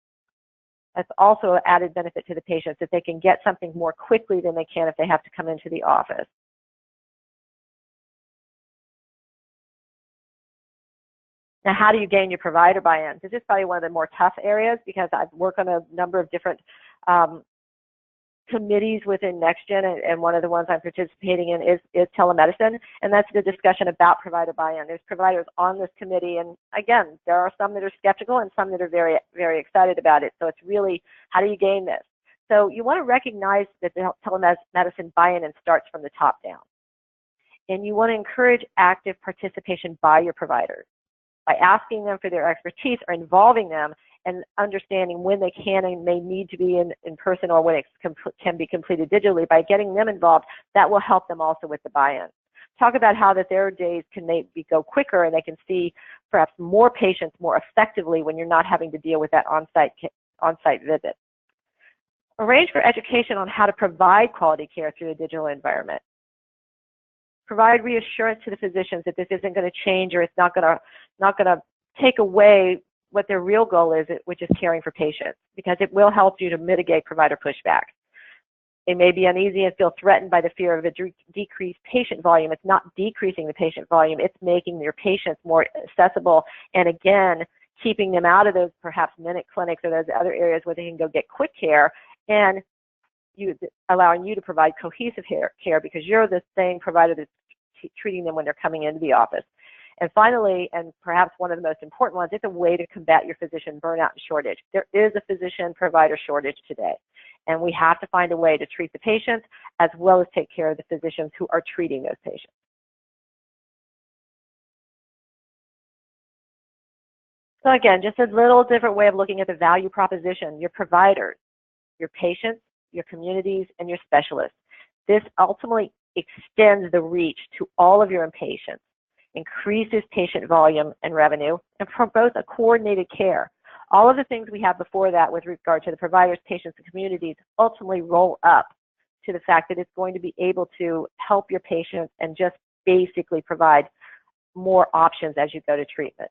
That's also an added benefit to the patients, that they can get something more quickly than they can if they have to come into the office. Now, how do you gain your provider buy-in? This is probably one of the more tough areas because I've worked on a number of different committees within NextGen, and one of the ones I'm participating in is telemedicine, and that's the discussion about provider buy-in. There's providers on this committee, and again, there are some that are skeptical and some that are very, very excited about it. So it's really, how do you gain this? So you want to recognize that the telemedicine buy-in starts from the top down. And you want to encourage active participation by your providers, by asking them for their expertise or involving them and understanding when they can and may need to be in person or when it can be completed digitally. By getting them involved, that will help them also with the buy-in. Talk about how that their days can go quicker and they can see perhaps more patients more effectively when you're not having to deal with that on-site visit. Arrange for education on how to provide quality care through a digital environment. Provide reassurance to the physicians that this isn't going to change or it's not going to take away what their real goal is, which is caring for patients, because it will help you to mitigate provider pushback. They may be uneasy and feel threatened by the fear of a decreased patient volume. It's not decreasing the patient volume, it's making your patients more accessible, and again, keeping them out of those perhaps minute clinics or those other areas where they can go get quick care, and allowing you to provide cohesive care because you're the same provider that's treating them when they're coming into the office. And finally, and perhaps one of the most important ones, it's a way to combat your physician burnout and shortage. There is a physician-provider shortage today, and we have to find a way to treat the patients as well as take care of the physicians who are treating those patients. So again, just a little different way of looking at the value proposition. Your providers, your patients, your communities, and your specialists. This ultimately extends the reach to all of your patients, increases patient volume and revenue, and promotes a coordinated care. All of the things we have before that with regard to the providers, patients, and communities ultimately roll up to the fact that it's going to be able to help your patients and just basically provide more options as you go to treatment.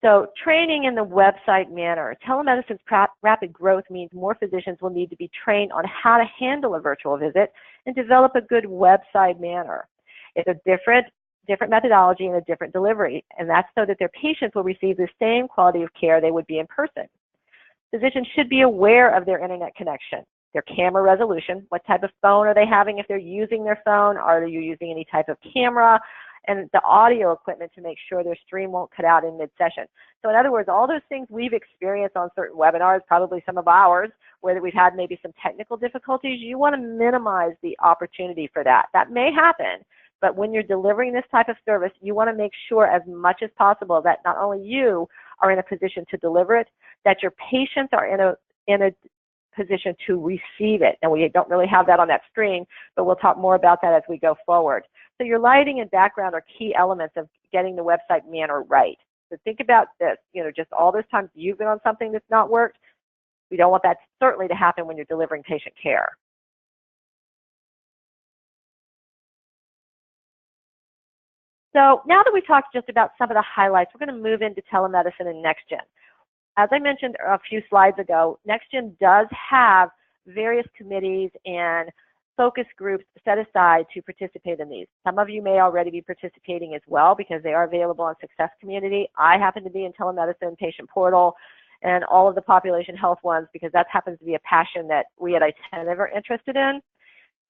So training in the website manner. Telemedicine's rapid growth means more physicians will need to be trained on how to handle a virtual visit and develop a good website manner. It's a different methodology and a different delivery, and that's so that their patients will receive the same quality of care they would be in person. Physicians should be aware of their internet connection, their camera resolution, what type of phone are they having if they're using their phone, are you using any type of camera, and the audio equipment to make sure their stream won't cut out in mid-session. So in other words, all those things we've experienced on certain webinars, probably some of ours, where we've had maybe some technical difficulties, you want to minimize the opportunity for that. That may happen, but when you're delivering this type of service, you want to make sure as much as possible that not only you are in a position to deliver it, that your patients are in a position to receive it. And we don't really have that on that screen, but we'll talk more about that as we go forward. So your lighting and background are key elements of getting the website manner right. So think about this, just all those times you've been on something that's not worked. We don't want that certainly to happen when you're delivering patient care. So now that we've talked just about some of the highlights, we're going to move into telemedicine and NextGen. As I mentioned a few slides ago, NextGen does have various committees and focus groups set aside to participate in these. Some of you may already be participating as well because they are available on Success Community. I happen to be in Telemedicine, Patient Portal, and all of the population health ones because that happens to be a passion that we at Untitled are interested in.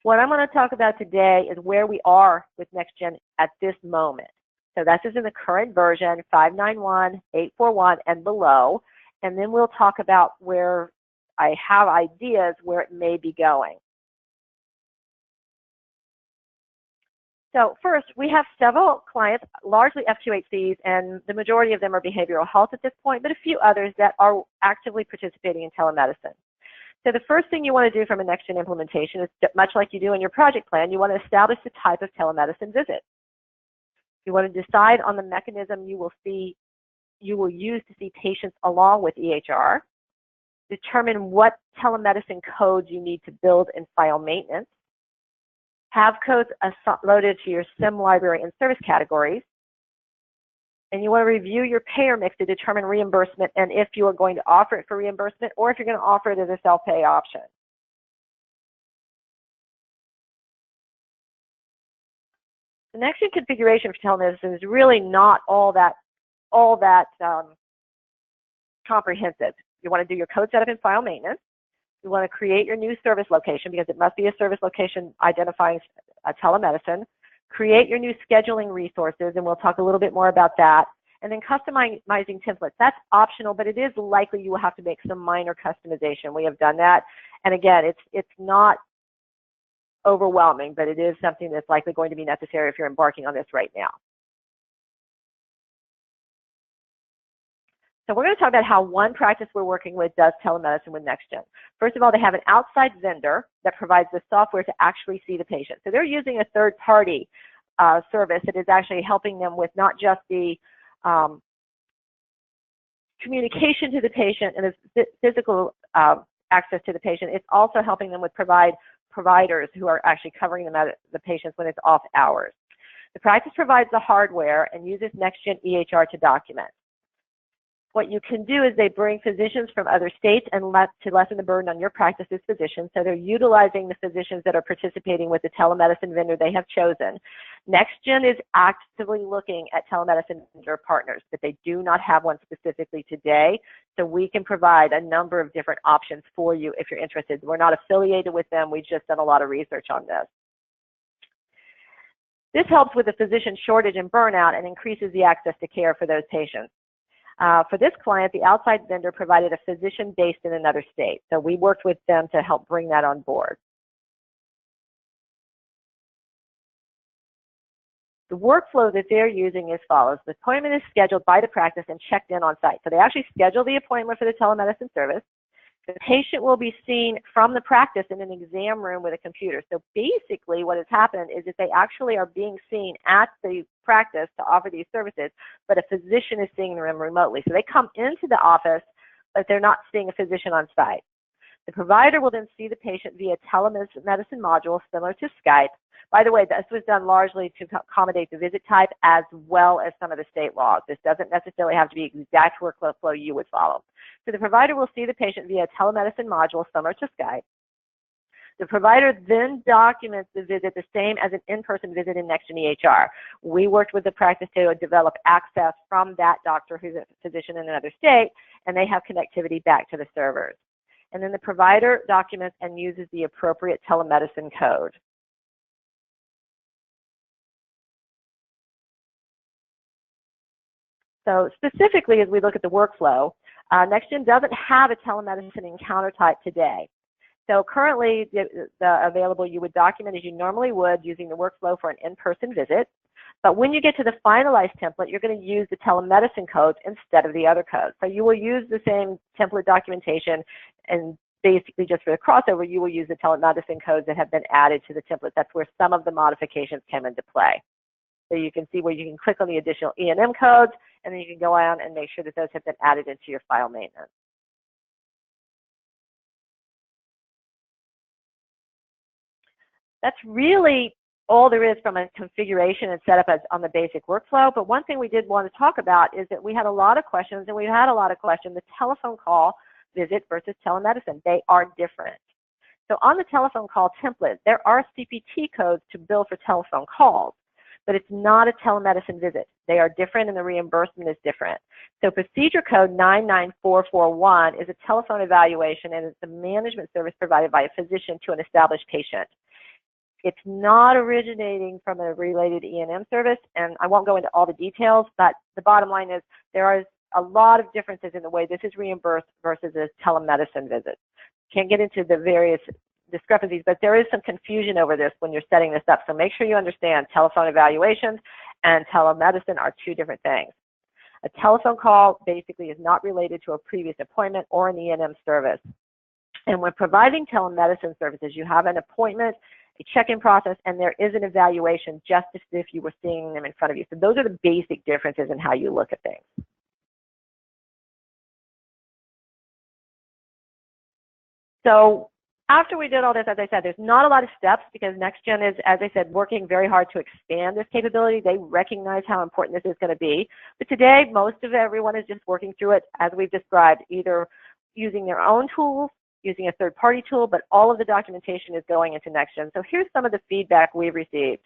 What I'm going to talk about today is where we are with NextGen at this moment. So this is in the current version, 591, 841, and below. And then we'll talk about where I have ideas where it may be going. So first, we have several clients, largely F2HCs, and the majority of them are behavioral health at this point, but a few others that are actively participating in telemedicine. So the first thing you want to do from a NextGen implementation is, much like you do in your project plan, you want to establish the type of telemedicine visit. You want to decide on the mechanism you will use to see patients along with EHR, determine what telemedicine codes you need to build and file maintenance, have codes loaded to your SIM library and service categories, and you want to review your payer mix to determine reimbursement and if you are going to offer it for reimbursement or if you're going to offer it as a self-pay option. The NextGen configuration for telemedicine is really not all that comprehensive. You want to do your code setup and file maintenance. You want to create your new service location because it must be a service location identifying telemedicine. Create your new scheduling resources, and we'll talk a little bit more about that. And then customizing templates. That's optional, but it is likely you will have to make some minor customization. We have done that. And again, it's not overwhelming, but it is something that's likely going to be necessary if you're embarking on this right now. So we're going to talk about how one practice we're working with does telemedicine with NextGen. First of all, they have an outside vendor that provides the software to actually see the patient. So they're using a third-party service that is actually helping them with not just the communication to the patient and the physical access to the patient, it's also helping them with providers who are actually covering the patients when it's off hours. The practice provides the hardware and uses NextGen EHR to document. What you can do is they bring physicians from other states and to lessen the burden on your practice's physicians. So they're utilizing the physicians that are participating with the telemedicine vendor they have chosen. NextGen is actively looking at telemedicine vendor partners, but they do not have one specifically today. So we can provide a number of different options for you if you're interested. We're not affiliated with them. We've just done a lot of research on this. This helps with the physician shortage and burnout and increases the access to care for those patients. For this client, the outside vendor provided a physician based in another state. So we worked with them to help bring that on board. The workflow that they're using is as follows. The appointment is scheduled by the practice and checked in on site. So they actually schedule the appointment for the telemedicine service. The patient will be seen from the practice in an exam room with a computer. So basically what has happened is that they actually are being seen at the practice to offer these services, but a physician is seeing them remotely. So they come into the office, but they're not seeing a physician on site. The provider will then see the patient via telemedicine module similar to Skype. By the way, this was done largely to accommodate the visit type as well as some of the state laws. This doesn't necessarily have to be the exact workflow you would follow. So the provider will see the patient via telemedicine module similar to Skype. The provider then documents the visit the same as an in-person visit in NextGen EHR. We worked with the practice to develop access from that doctor who's a physician in another state, and they have connectivity back to the servers. And then the provider documents and uses the appropriate telemedicine code. So specifically, as we look at the workflow, NextGen doesn't have a telemedicine encounter type today. So currently, the available, you would document as you normally would using the workflow for an in-person visit. But when you get to the finalized template, you're going to use the telemedicine codes instead of the other codes. So you will use the same template documentation, and basically just for the crossover, you will use the telemedicine codes that have been added to the template. That's where some of the modifications come into play. So you can see where you can click on the additional E&M codes, and then you can go on and make sure that those have been added into your file maintenance. That's really all there is from a configuration and setup on the basic workflow. But one thing we did want to talk about is that we had a lot of questions, and we've had a lot of questions, the telephone call visit versus telemedicine. They are different. So on the telephone call template, there are CPT codes to bill for telephone calls, but it's not a telemedicine visit. They are different, and the reimbursement is different. So procedure code 99441 is a telephone evaluation, and it's a management service provided by a physician to an established patient. It's not originating from a related E&M service, and I won't go into all the details, but the bottom line is there are a lot of differences in the way this is reimbursed versus a telemedicine visit. Can't get into the various discrepancies, but there is some confusion over this when you're setting this up. So make sure you understand telephone evaluations and telemedicine are two different things. A telephone call basically is not related to a previous appointment or an E&M service. And when providing telemedicine services, you have an appointment, a check-in process, and there is an evaluation just as if you were seeing them in front of you. So those are the basic differences in how you look at things. So after we did all this, as I said, there's not a lot of steps because NextGen is, as I said, working very hard to expand this capability. They recognize how important this is going to be. But today, most of everyone is just working through it as we've described, either using their own tools, using a third-party tool, but all of the documentation is going into NextGen. So here's some of the feedback we've received.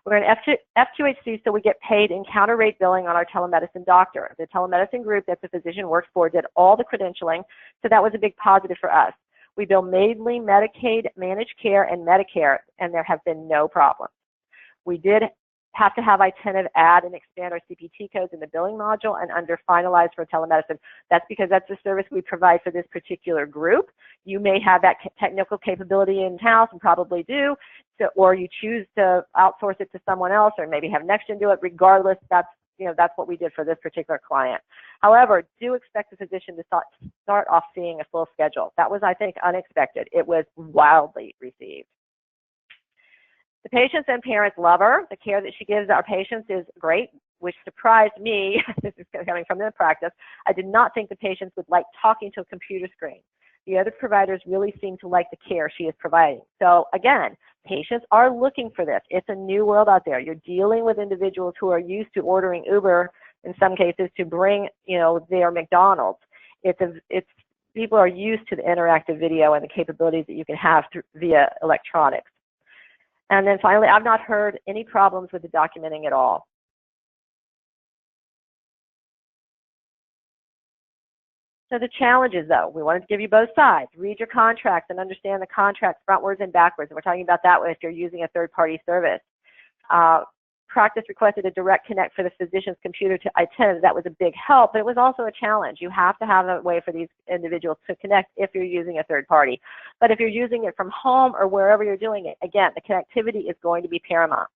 We're an F2HC, so we get paid encounter rate billing on our telemedicine doctor. The telemedicine group that the physician works for did all the credentialing, so that was a big positive for us. We bill mainly Medicaid, managed care, and Medicare, and there have been no problems. We did have to have iTentive add and expand our CPT codes in the billing module and under finalized for telemedicine. That's because that's the service we provide for this particular group. You may have that technical capability in-house and probably do, or you choose to outsource it to someone else or maybe have NextGen do it. Regardless, that's what we did for this particular client. However, do expect the physician to start off seeing a full schedule. That was, I think, unexpected. It was wildly received. The patients and parents love her. The care that she gives our patients is great, which surprised me. This is coming from the practice. I did not think the patients would like talking to a computer screen. The other providers really seem to like the care she is providing. So again, patients are looking for this. It's a new world out there. You're dealing with individuals who are used to ordering Uber, in some cases, to bring, their McDonald's. People are used to the interactive video and the capabilities that you can have via electronics. And then finally, I've not heard any problems with the documenting at all. So the challenges, though, we wanted to give you both sides. Read your contracts and understand the contracts frontwards and backwards. And we're talking about that if you're using a third-party service. Practice requested a direct connect for the physician's computer to iTentive. That was a big help, but it was also a challenge. You have to have a way for these individuals to connect if you're using a third party. But if you're using it from home or wherever you're doing it, again, the connectivity is going to be paramount.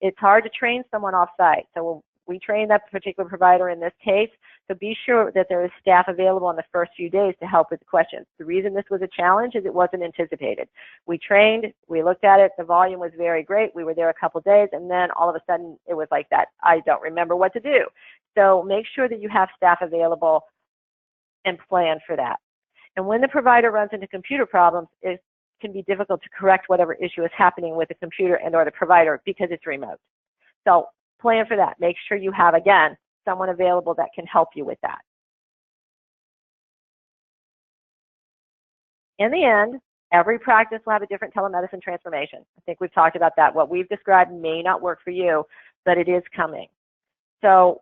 It's hard to train someone off-site, so we train that particular provider in this case, so be sure that there is staff available in the first few days to help with the questions. The reason this was a challenge is it wasn't anticipated. We trained, we looked at it, the volume was very great, we were there a couple days, and then all of a sudden it was like that, I don't remember what to do. So make sure that you have staff available and plan for that. And when the provider runs into computer problems, it can be difficult to correct whatever issue is happening with the computer and or the provider because it's remote. So plan for that. Make sure you have, again, someone available that can help you with that. In the end, every practice will have a different telemedicine transformation. I think we've talked about that. What we've described may not work for you, but it is coming. So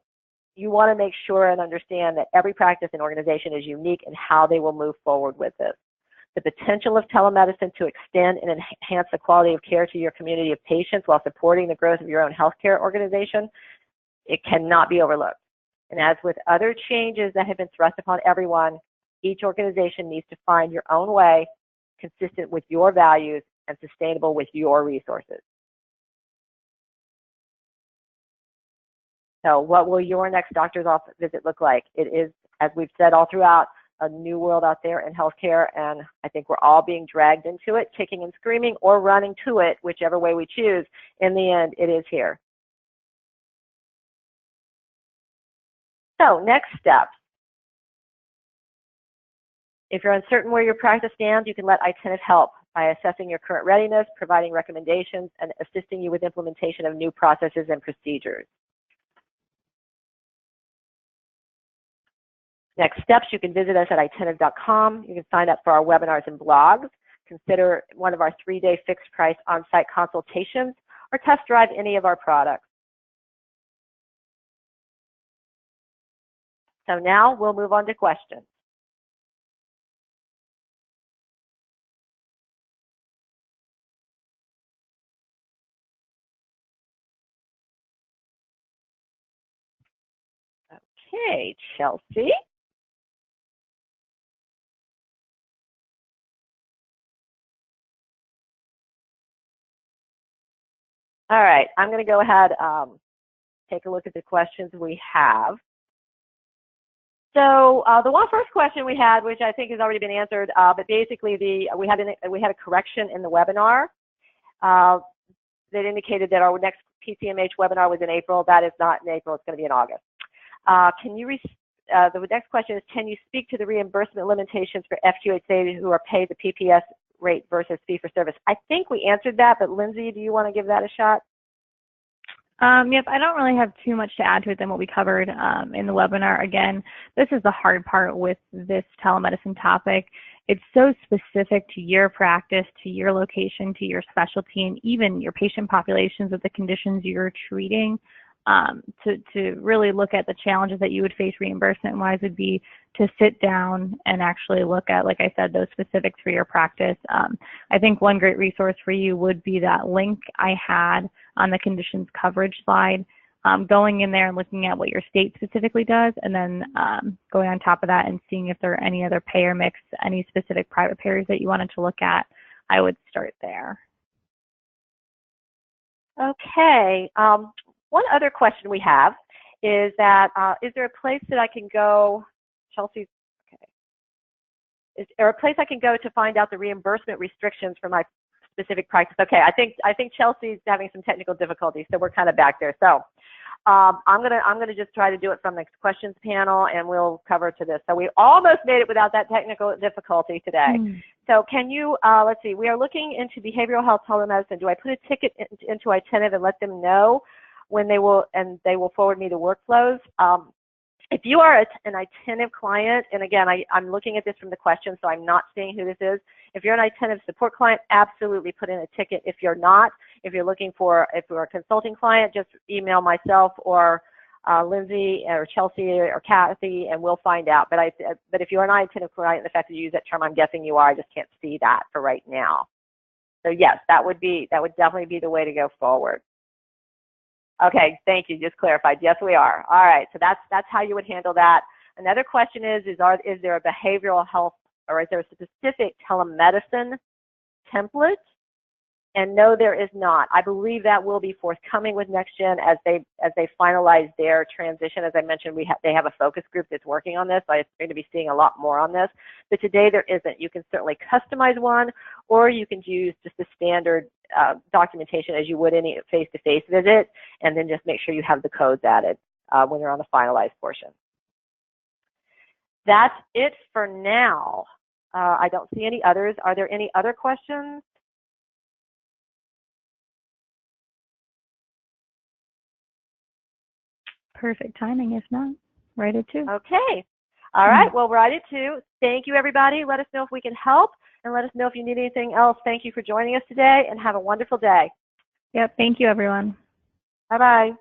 you want to make sure and understand that every practice and organization is unique in how they will move forward with this. The potential of telemedicine to extend and enhance the quality of care to your community of patients while supporting the growth of your own healthcare organization, it cannot be overlooked. And as with other changes that have been thrust upon everyone, each organization needs to find your own way, consistent with your values and sustainable with your resources. So what will your next doctor's office visit look like? It is, as we've said all throughout, a new world out there in healthcare, and I think we're all being dragged into it, kicking and screaming or running to it, whichever way we choose. In the end, it is here. So next steps. If you're uncertain where your practice stands, you can let Itentive help by assessing your current readiness, providing recommendations, and assisting you with implementation of new processes and procedures. Next steps, you can visit us at itentive.com. You can sign up for our webinars and blogs, consider one of our 3-day fixed price on-site consultations, or test drive any of our products. So now we'll move on to questions. Okay, Chelsea. All right, I'm going to go ahead take a look at the questions we have. So the first question we had, which I think has already been answered, but basically we had a correction in the webinar that indicated that our next PCMH webinar was in April. That is not in April; it's going to be in August. The next question is, can you speak to the reimbursement limitations for FQHA who are paid the PPS rate versus fee-for-service? I think we answered that, but Lindsay, do you want to give that a shot? Yep, I don't really have too much to add to it than what we covered in the webinar. Again, this is the hard part with this telemedicine topic. It's so specific to your practice, to your location, to your specialty, and even your patient populations of the conditions you're treating. To really look at the challenges that you would face reimbursement-wise would be to sit down and actually look at, like I said, those specifics for your practice. I think one great resource for you would be that link I had on the conditions coverage slide, going in there and looking at what your state specifically does, and then going on top of that and seeing if there are any other payer mix, any specific private payers that you wanted to look at. I would start there. Okay. One other question we have is that, is there a place that I can go, Chelsea, okay. Is there a place I can go to find out the reimbursement restrictions for my specific practice? Okay, I think Chelsea's having some technical difficulties, so we're kind of back there. So I'm gonna just try to do it from the questions panel, and we'll cover to this. So we almost made it without that technical difficulty today. So can you, let's see, we are looking into behavioral health telemedicine. Do I put a ticket into Itentive and let them know when they will, and they will forward me the workflows? If you are an Itentive client, and again, I'm looking at this from the question, so I'm not seeing who this is. If you're an Itentive support client, absolutely put in a ticket. If you're not, if you're looking for, if you're a consulting client, just email myself or Lindsay or Chelsea or Kathy, and we'll find out. But if you're an Itentive client, the fact that you use that term, I'm guessing you are. I just can't see that for right now. So yes, that would definitely be the way to go forward. Okay, thank you. Just clarified. Yes, we are. All right. So that's how you would handle that. Another question is there a behavioral health, or is there a specific telemedicine template? And no, there is not. I believe that will be forthcoming with NextGen as they finalize their transition. As I mentioned, they have a focus group that's working on this, so I'm going to be seeing a lot more on this. But today there isn't. You can certainly customize one, or you can use just the standard documentation as you would any face-to-face visit, and then just make sure you have the codes added when you're on the finalized portion. That's it for now. I don't see any others. Are there any other questions? Perfect timing, if not, right at 2. Okay. All right. Well, right at 2. Thank you, everybody. Let us know if we can help, and let us know if you need anything else. Thank you for joining us today, and have a wonderful day. Yep. Thank you, everyone. Bye-bye.